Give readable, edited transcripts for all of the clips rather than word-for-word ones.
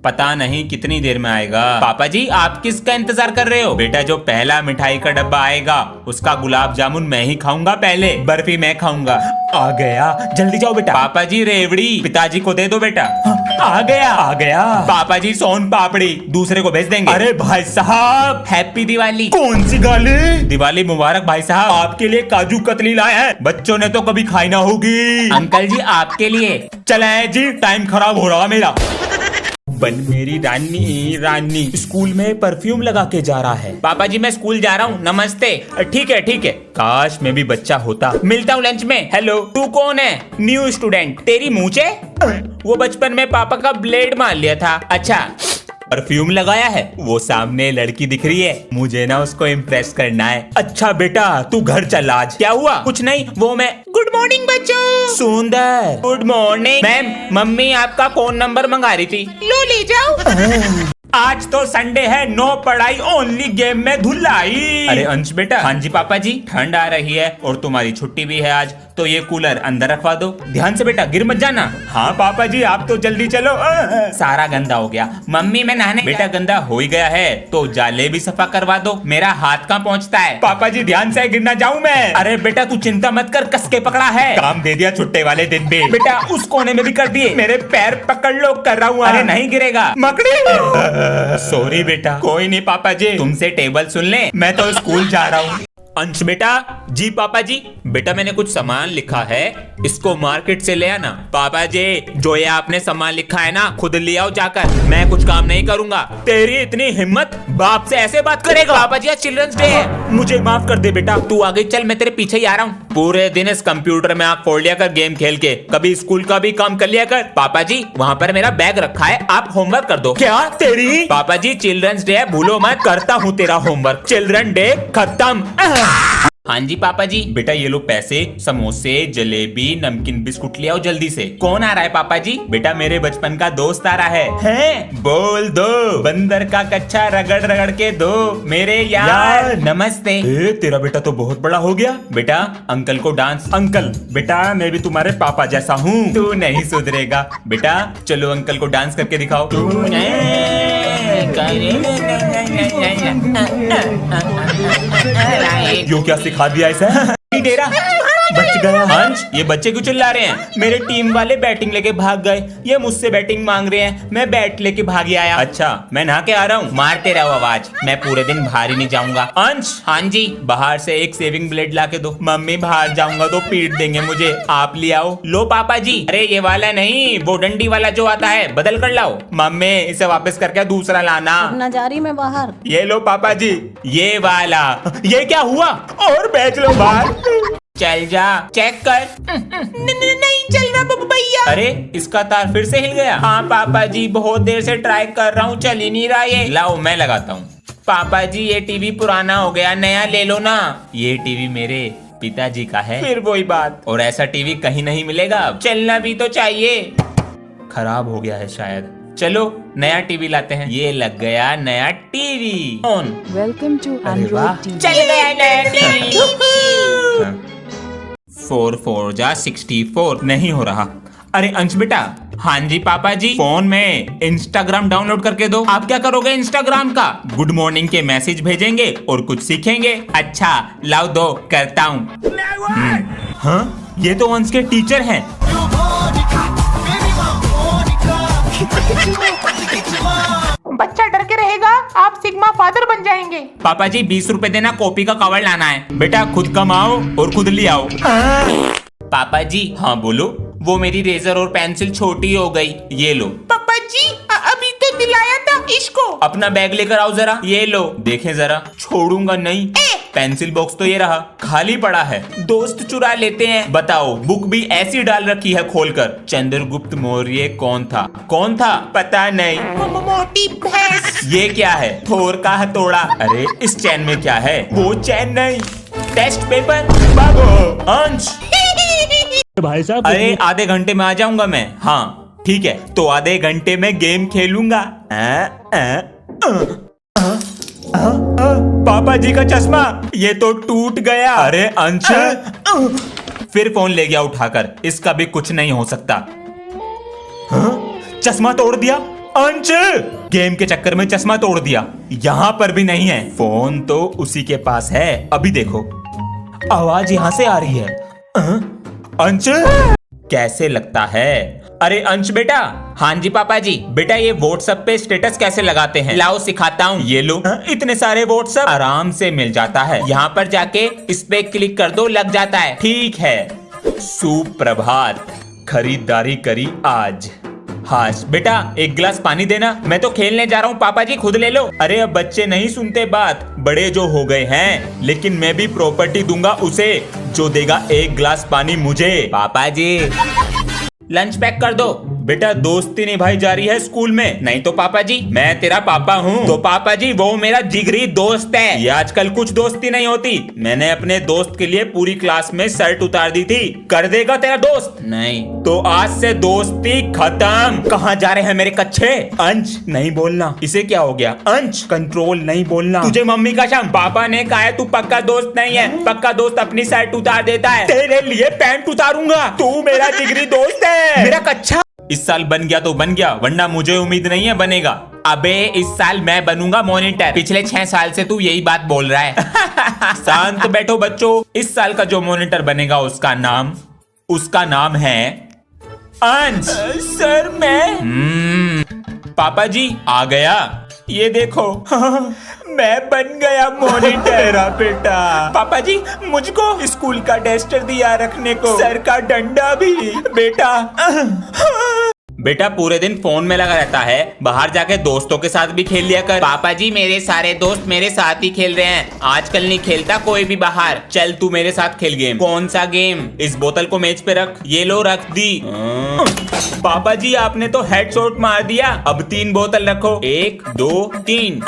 पता नहीं कितनी देर में आएगा। पापा जी आप किसका इंतजार कर रहे हो? बेटा जो पहला मिठाई का डब्बा आएगा उसका गुलाब जामुन मैं ही खाऊंगा, पहले बर्फी मैं खाऊंगा। आ गया, जल्दी जाओ बेटा। पापा जी रेवड़ी पिताजी को दे दो बेटा। आ गया। पापा जी सोन पापड़ी दूसरे को भेज देंगे। अरे भाई साहब हैप्पी दिवाली। कौन सी गाली? दिवाली मुबारक भाई साहब। आपके लिए काजू कतली लाए हैं, बच्चों ने तो कभी खाई ना होगी। अंकल जी आपके लिए। चले जी, टाइम खराब हो रहा मेरा। बन मेरी रानी स्कूल में परफ्यूम लगा के जा रहा है। पापा जी मैं स्कूल जा रहा हूँ, नमस्ते। ठीक है। काश मैं भी बच्चा होता। मिलता हूँ लंच में। हेलो, तू कौन है? New student. तेरी मूंछे? वो बचपन में पापा का ब्लेड मार लिया था। अच्छा परफ्यूम लगाया है? वो सामने लड़की दिख रही है, मुझे ना उसको इम्प्रेस करना है। अच्छा बेटा तू घर चल आज। क्या हुआ? कुछ नहीं, वो मैं। गुड मॉर्निंग बच्चों। सुंदर गुड मॉर्निंग। मैम मम्मी आपका फोन नंबर मंगा रही थी। लो ले जाओ। आज तो संडे है, नो पढ़ाई ओनली गेम में धुलाई। अरे अंश बेटा। हाँ जी पापा जी। ठंड आ रही है और तुम्हारी छुट्टी भी है आज, तो ये कूलर अंदर रखवा दो। ध्यान से बेटा, गिर मत जाना। हाँ पापा जी आप तो जल्दी चलो। सारा गंदा हो गया। मम्मी मैं नहाने। बेटा गंदा हो ही गया है तो जाले भी सफा करवा दो, मेरा हाथ कहाँ पहुँचता है। पापा जी ध्यान से, गिर ना जाऊँ मैं। अरे बेटा तू चिंता मत कर, कस के पकड़ा है। काम दे दिया छुट्टे वाले दिन भी। बेटा उस कोने में भी कर दिए। मेरे पैर पकड़ लो, कर रहा हूँ। अरे नहीं गिरेगा। मकड़ी। सॉरी बेटा। कोई नहीं पापा जी, तुमसे टेबल सुन ले, मैं तो स्कूल जा रहा हूँ। अंश बेटा। जी पापा जी। बेटा मैंने कुछ सामान लिखा है, इसको मार्केट से ले आना। पापा जी जो ये आपने सामान लिखा है ना खुद ले आओ जाकर, मैं कुछ काम नहीं करूंगा। तेरी इतनी हिम्मत, बाप से ऐसे बात करेगा? पापा जी आज चिल्ड्रंस डे है, मुझे माफ कर दे बेटा। तू आगे चल, मैं तेरे पीछे ही आ रहा हूँ। पूरे दिन इस कंप्यूटर में आँख फोड़ लिया कर गेम खेल के, कभी स्कूल का भी काम कर लिया कर। पापा जी वहाँ पर मेरा बैग रखा है, आप होमवर्क कर दो। क्या तेरी? पापा जी चिल्ड्रंस डे है, भूलो मत। करता हूँ तेरा होमवर्क। चिल्ड्रन डे खत्म। हाँ जी पापा जी। बेटा ये लो पैसे, समोसे जलेबी नमकीन बिस्कुट ले आओ जल्दी से। कौन आ रहा है पापा जी? बेटा मेरे बचपन का दोस्त आ रहा है? बोल दो। बंदर का कच्चा रगड़ रगड़ के दो मेरे यार। नमस्ते। तेरा बेटा तो बहुत बड़ा हो गया। बेटा अंकल को डांस। अंकल बेटा मैं भी तुम्हारे पापा जैसा हूँ। तू नहीं सुधरेगा बेटा, चलो अंकल को डांस करके दिखाओ। यो क्या सिखा दिया इसे? डेरा बच गया। अंश ये बच्चे क्यों चिल्ला रहे हैं? मेरे टीम वाले बैटिंग लेके भाग गए, ये मुझसे बैटिंग मांग रहे हैं, मैं बैट लेके भाग आया। अच्छा मैं नहा के आ रहा हूँ, मारते रहो आवाज, मैं पूरे दिन बाहर ही नहीं जाऊंगा। अंश। हाँ जी। बाहर से एक सेविंग ब्लेड ला के दो, मम्मी बाहर जाऊंगा तो पीट देंगे मुझे, आप ले आओ। लो पापा जी। अरे ये वाला नहीं, वो डंडी वाला जो आता है, बदल कर लाओ। मम्मी इसे वापस करके दूसरा लाना। जा रही मैं बाहर। ये लो पापा जी, ये वाला। ये क्या हुआ? और बेच लो बाहर। चल जा, चेक कर। नहीं चल रहा भैया। अरे इसका तार फिर से हिल गया। हाँ पापा जी बहुत देर से ट्राई कर रहा हूँ, चल ही नहीं रहा ये। लाओ मैं लगाता हूँ। पापा जी ये टीवी पुराना हो गया, नया ले लो ना। ये टीवी मेरे पिताजी का है। फिर वही बात, और ऐसा टीवी कहीं नहीं मिलेगा। चलना भी तो चाहिए। खराब हो गया है शायद, चलो नया टीवी लाते हैं। ये लग गया नया TV on. Welcome to Android TV. चल गया नया टीवी। 4 4 जा 64 नहीं हो रहा। अरे अंश बेटा। हाँ जी पापा जी। फोन में इंस्टाग्राम डाउनलोड करके दो। आप क्या करोगे इंस्टाग्राम का? गुड मॉर्निंग के मैसेज भेजेंगे और कुछ सीखेंगे। अच्छा लाओ दो, करता हूँ। हाँ ये तो अंश के टीचर हैं। बच्चा डर के रहेगा, आप सिग्मा फादर बन जाएंगे। पापा जी 20 रुपए देना, कॉपी का कवर लाना है। बेटा खुद कमाओ और खुद ले आओ। पापा जी। हाँ बोलो। वो मेरी रेजर और पेंसिल छोटी हो गई, ये लो। पापा जी अभी तो दिलाया था इसको। अपना बैग लेकर आओ जरा, ये लो। देखें जरा, छोड़ूंगा नहीं। पेंसिल बॉक्स तो ये रहा, खाली पड़ा है। दोस्त चुरा लेते हैं। बताओ बुक भी ऐसी डाल रखी है खोलकर। चंद्रगुप्त मौर्य कौन था? कौन था? पता नहीं। मोटी भैंस। ये क्या है? थोर का हथौड़ा। अरे इस चैन में क्या है? वो चैन नहीं, टेस्ट पेपर। बाबू अंश। भाई साहब अरे आधे घंटे में आ जाऊंगा मैं। हाँ ठीक है, तो आधे घंटे में गेम खेलूंगा। पापा जी का चश्मा, ये तो टूट गया। अरे अंश फिर फोन ले गया उठाकर, इसका भी कुछ नहीं हो सकता। हाँ? चश्मा तोड़ दिया, अंश गेम के चक्कर में चश्मा तोड़ दिया, यहाँ पर भी नहीं है। फोन तो उसी के पास है, अभी देखो आवाज यहाँ से आ रही है। अंश कैसे लगता है? अरे अंश बेटा। हाँ जी पापा जी। बेटा ये व्हाट्सएप पे स्टेटस कैसे लगाते हैं? लाओ सिखाता हूँ। ये लो। इतने सारे व्हाट्सएप आराम से मिल जाता है, यहाँ पर जाके इस पे क्लिक कर दो, लग जाता है। ठीक है। सुप्रभात, खरीदारी करी आज। हाँ बेटा एक गिलास पानी देना, मैं तो खेलने जा रहा हूँ। पापा जी खुद ले लो। अरे अब बच्चे नहीं सुनते बात, बड़े जो हो गए हैं। लेकिन मैं भी प्रॉपर्टी दूंगा उसे जो देगा एक गिलास पानी मुझे। पापा जी लंच पैक कर दो। बेटा दोस्ती निभाई जा रही है स्कूल में, नहीं तो पापा जी मैं तेरा पापा हूँ। तो पापा जी वो मेरा जिगरी दोस्त है। ये आजकल कुछ दोस्ती नहीं होती। मैंने अपने दोस्त के लिए पूरी क्लास में शर्ट उतार दी थी। कर देगा तेरा दोस्त? नहीं। तो आज से दोस्ती खत्म। कहाँ जा रहे हैं मेरे कच्चे? अंश नहीं बोलना। इसे क्या हो गया? अंश कंट्रोल नहीं बोलना। तुझे मम्मी का शम। पापा ने कहा है तू पक्का दोस्त नहीं है। पक्का दोस्त अपनी शर्ट उतार देता है। तेरे लिए पैंट उतारूंगा। तू मेरा जिगरी दोस्त है, मेरा कच्चा। इस साल बन गया तो बन गया, वरना मुझे उम्मीद नहीं है बनेगा। अबे इस साल मैं बनूंगा मॉनिटर। पिछले 6 साल से तू यही बात बोल रहा है। शांत बैठो बच्चों। इस साल का जो मॉनिटर बनेगा उसका नाम है अंश। सर मैं पापा जी आ गया। ये देखो मैं बन गया मॉनिटर। बेटा पापा जी मुझको स्कूल का डस्टर दिया रखने को, सर का डंडा भी। बेटा पूरे दिन फोन में लगा रहता है, बाहर जाके दोस्तों के साथ भी खेल लिया कर। पापा जी मेरे सारे दोस्त मेरे साथ ही खेल रहे हैं, आजकल नहीं खेलता कोई भी बाहर। चल तू मेरे साथ खेल गेम। कौन सा गेम? इस बोतल को मेज पे रख। ये लो रख दी। पापा जी आपने तो हेडशॉट मार दिया। अब 3 बोतल रखो। 1 2 3।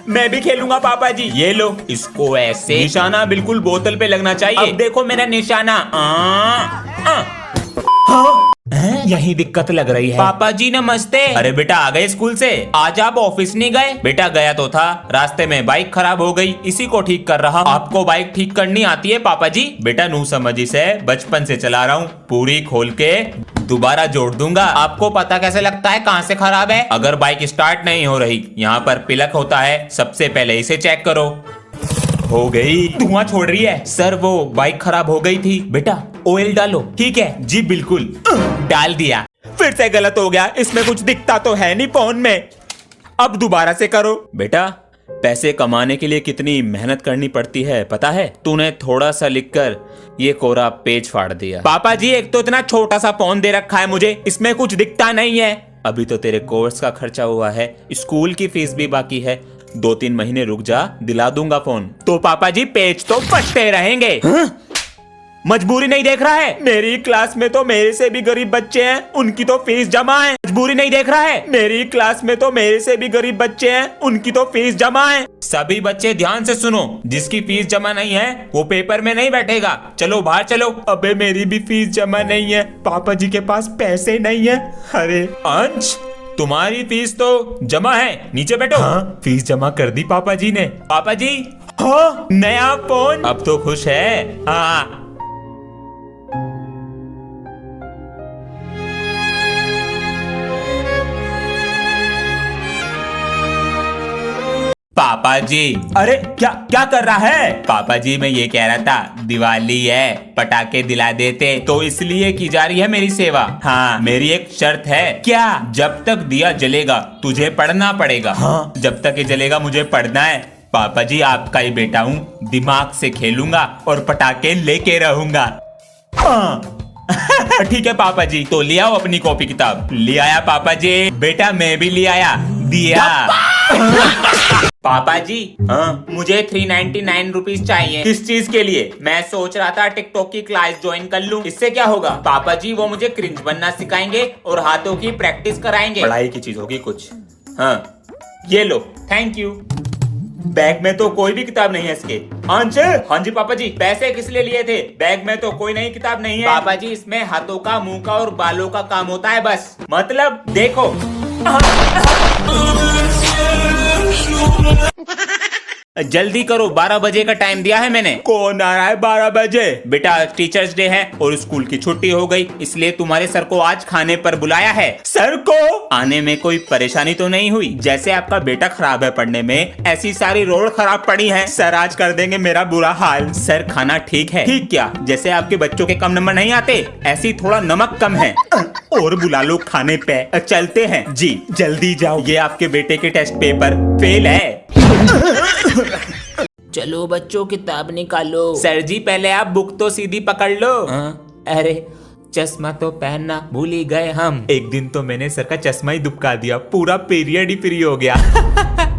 मैं भी खेलूंगा पापा जी। ये लो इसको ऐसे, निशाना बिल्कुल बोतल पे लगना चाहिए। अब देखो मेरा निशाना। यही दिक्कत लग रही है। पापा जी नमस्ते। अरे बेटा आ गए स्कूल से? आज आप ऑफिस नहीं गए? बेटा गया तो था, रास्ते में बाइक खराब हो गई, इसी को ठीक कर रहा। आपको बाइक ठीक करनी आती है पापा जी? बेटा नू समझी से बचपन से चला रहा हूँ, पूरी खोल के दोबारा जोड़ दूंगा। आपको पता कैसे लगता है कहाँ से खराब है? अगर बाइक स्टार्ट नहीं हो रही, यहाँ पर पिलक होता है, सबसे पहले इसे चेक करो। हो गई। धुआं छोड़ रही है। सर वो बाइक खराब हो गई थी। बेटा ऑयल डालो। ठीक है जी बिल्कुल। डाल दिया। फिर से गलत हो गया, इसमें कुछ दिखता तो है नहीं फोन में। अब दोबारा से करो। बेटा पैसे कमाने के लिए कितनी मेहनत करनी पड़ती है पता है? तूने थोड़ा सा लिखकर ये कोरा पेज फाड़ दिया। पापा जी एक तो इतना छोटा सा फोन दे रखा है मुझे, इसमें कुछ दिखता नहीं है। अभी तो तेरे कोर्स का खर्चा हुआ है, स्कूल की फीस भी बाकी है। 2-3 महीने रुक जा, दिला दूंगा फोन। तो पापा जी पेज तो फटते रहेंगे। मजबूरी नहीं देख रहा है? मेरी क्लास में तो मेरे से भी गरीब बच्चे हैं, उनकी तो फीस जमा है। मजबूरी नहीं देख रहा है? मेरी क्लास में तो मेरे से भी गरीब बच्चे हैं, उनकी तो फीस जमा है। सभी बच्चे ध्यान से सुनो, जिसकी फीस जमा नहीं है वो पेपर में नहीं बैठेगा। चलो बाहर चलो। अबे मेरी भी फीस जमा नहीं है, पापा जी के पास पैसे नहीं है। अरे अंश तुम्हारी फीस तो जमा है, नीचे बैठो। हाँ फीस जमा कर दी पापा जी ने। पापा जी हाँ नया फोन। अब तो खुश है? हाँ। पापा जी अरे क्या क्या कर रहा है? पापा जी मैं ये कह रहा था दिवाली है, पटाखे दिला देते, तो इसलिए की जा रही है मेरी सेवा। हाँ मेरी एक शर्त है। क्या? जब तक दिया जलेगा तुझे पढ़ना पड़ेगा। हाँ जब तक ये जलेगा मुझे पढ़ना है। पापा जी आपका ही बेटा हूँ, दिमाग से खेलूंगा और पटाखे लेके रहूंगा। ठीक है पापा जी, तो ले आओ अपनी कॉपी किताब। ले आया पापा जी। बेटा मैं भी ले आया। दिया। पापा जी हाँ मुझे 399 रुपीज चाहिए। किस चीज के लिए? मैं सोच रहा था टिकटॉक की क्लास ज्वाइन कर लूं। इससे क्या होगा? पापा जी वो मुझे क्रिंज बनना सिखाएंगे और हाथों की प्रैक्टिस कराएंगे। पढ़ाई की चीज होगी कुछ। हाँ ये लो। Thank you. बैग में तो कोई भी किताब नहीं है इसके। अंश हाँ जी पापा जी। पैसे किस लिए लिए थे? बैग में तो कोई नई किताब नहीं है। पापा जी इसमें हाथों का, मुंह का और बालों का काम होता है बस। मतलब देखो। जल्दी करो, 12 बजे का टाइम दिया है मैंने। कौन आ रहा है 12 बजे? बेटा टीचर्स डे है और स्कूल की छुट्टी हो गई, इसलिए तुम्हारे सर को आज खाने पर बुलाया है। सर को आने में कोई परेशानी तो नहीं हुई? जैसे आपका बेटा खराब है पढ़ने में, ऐसी सारी रोड खराब पड़ी है। सर आज कर देंगे मेरा बुरा हाल। सर खाना ठीक है? ठीक क्या? जैसे आपके बच्चों के कम नंबर नहीं आते, ऐसी थोड़ा नमक कम है। और बुला लो खाने पे। चलते हैं जी, जल्दी जाओ। ये आपके बेटे के टेस्ट पेपर फेल है। चलो बच्चों किताब निकालो। सर जी पहले आप बुक तो सीधी पकड़ लो। अरे चश्मा तो पहनना भूल ही गए हम। एक दिन तो मैंने सर का चश्मा ही दुबका दिया, पूरा पीरियड ही फ्री हो गया।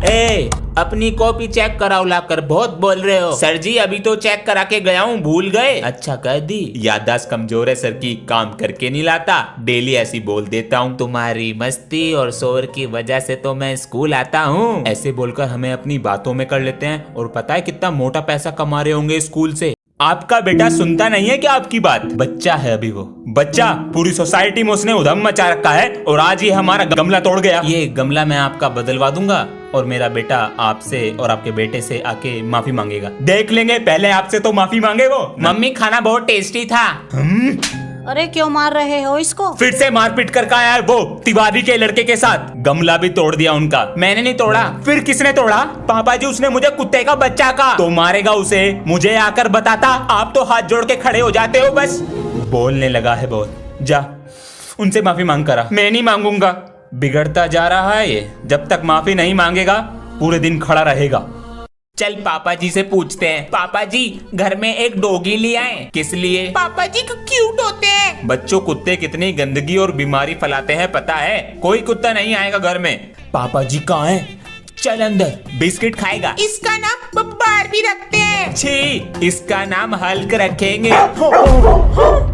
ए, अपनी कॉपी चेक कराओ लाकर, बहुत बोल रहे हो। सर जी अभी तो चेक करा के गया हूँ, भूल गए? अच्छा कर दी। याददाश्त कमजोर है सर की, काम करके नहीं लाता, डेली ऐसी बोल देता हूँ। तुम्हारी मस्ती और शोर की वजह से तो मैं स्कूल आता हूँ। ऐसे बोलकर हमें अपनी बातों में कर लेते हैं, और पता है कितना मोटा पैसा कमा रहे होंगे स्कूल से। आपका बेटा सुनता नहीं है क्या आपकी बात? बच्चा है अभी वो, बच्चा। पूरी सोसाइटी में उसने उधम मचा रखा है, और आज ये हमारा गमला तोड़ गया। ये गमला मैं आपका बदलवा दूंगा, और मेरा बेटा आपसे और आपके बेटे से आके माफी मांगेगा। देख लेंगे, पहले आपसे तो माफी मांगे वो। मम्मी खाना बहुत टेस्टी था। अरे क्यों मार रहे हो इसको? फिर से मारपीट कर आया है वो तिवारी के लड़के के साथ। गमला भी तोड़ दिया उनका। मैंने नहीं तोड़ा। फिर किसने तोड़ा? पापा जी उसने मुझे कुत्ते का बच्चा कहा। तो मारेगा उसे, मुझे आकर बताता। आप तो हाथ जोड़ के खड़े हो जाते हो बस। बोलने लगा है बहुत। जा उनसे माफी मांग करा। मैं नहीं मांगूंगा। बिगड़ता जा रहा है ये, जब तक माफी नहीं मांगेगा पूरे दिन खड़ा रहेगा। चल पापा जी से पूछते हैं। पापा जी घर में एक डॉगी ले आए। किस लिए? पापा जी क्यूट होते हैं। बच्चों कुत्ते कितनी गंदगी और बीमारी फैलाते हैं पता है? कोई कुत्ता नहीं आएगा घर में। पापा जी कहाँ हैं? चल अंदर, बिस्किट खाएगा। इसका नाम बारबी रखते हैं। छी, इसका नाम हल्क रखेंगे।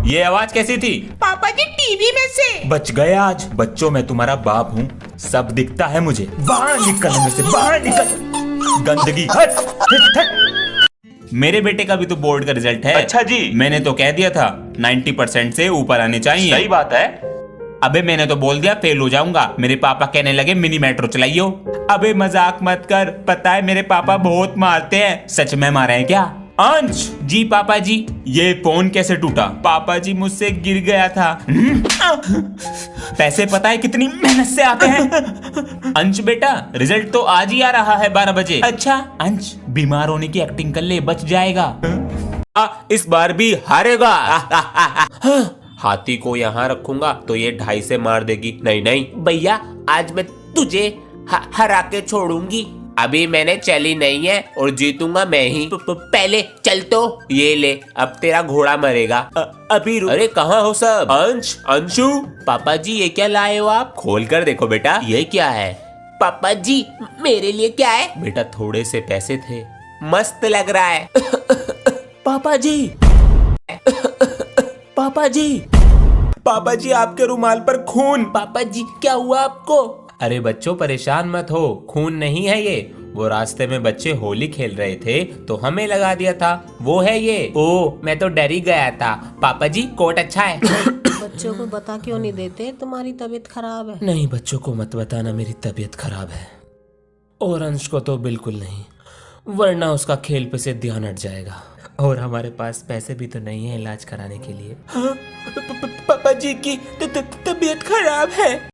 ये आवाज कैसी थी? पापा जी टीवी में से। बच गए आज। बच्चों मैं तुम्हारा बाप हूँ, सब दिखता है मुझे। बाहर निकल में से, बाहर निकल। गंदगी हट, हट, हट। मेरे बेटे का भी तो बोर्ड का रिजल्ट है। अच्छा जी, मैंने तो कह दिया था 90% से ऊपर आने चाहिए। सही बात है। अबे मैंने तो बोल दिया फेल हो जाऊंगा। मेरे पापा कहने लगे मिनी मेट्रो चलाइयो। अबे मजाक मत कर, पता है मेरे पापा बहुत मारते हैं। सच में मारे हैं क्या? अंश जी पापा जी। ये फोन कैसे टूटा? पापा जी मुझसे गिर गया था। पैसे पता है कितनी मेहनत से आते हैं? अंश बेटा रिजल्ट तो आज ही आ रहा है 12 बजे। अच्छा अंश, बीमार होने की एक्टिंग कर ले, बच जाएगा। इस बार भी हारेगा। हाथी को यहाँ रखूंगा तो ये 2.5 से मार देगी। नहीं नहीं भैया, आज मैं तुझे हरा के छोड़ूंगी। अभी मैंने चली नहीं है और जीतूंगा मैं ही। पहले चल तो ये ले, अब तेरा घोड़ा मरेगा। अभी अरे कहाँ हो सब? अंश, अंशु। पापा जी ये क्या लाए हो आप? खोल कर देखो बेटा। ये क्या है? पापा जी मेरे लिए क्या है? बेटा थोड़े से पैसे थे। मस्त लग रहा है। पापा जी, पापा जी, पापा जी आपके रुमाल पर खून। पापा जी क्या हुआ आपको? अरे बच्चों परेशान मत हो, खून नहीं है ये। वो रास्ते में बच्चे होली खेल रहे थे तो हमें लगा दिया था, वो है ये। ओ मैं तो डर ही गया था। पापा जी कोट अच्छा है। बच्चों को बता क्यों नहीं देते तुम्हारी तबीयत खराब है? नहीं बच्चों को मत बताना मेरी तबीयत खराब है, और अंश को तो बिल्कुल नहीं, वरना उसका खेल पे से ध्यान हट जाएगा। और हमारे पास पैसे भी तो नहीं है इलाज कराने के लिए। पापा जी की तबीयत खराब है।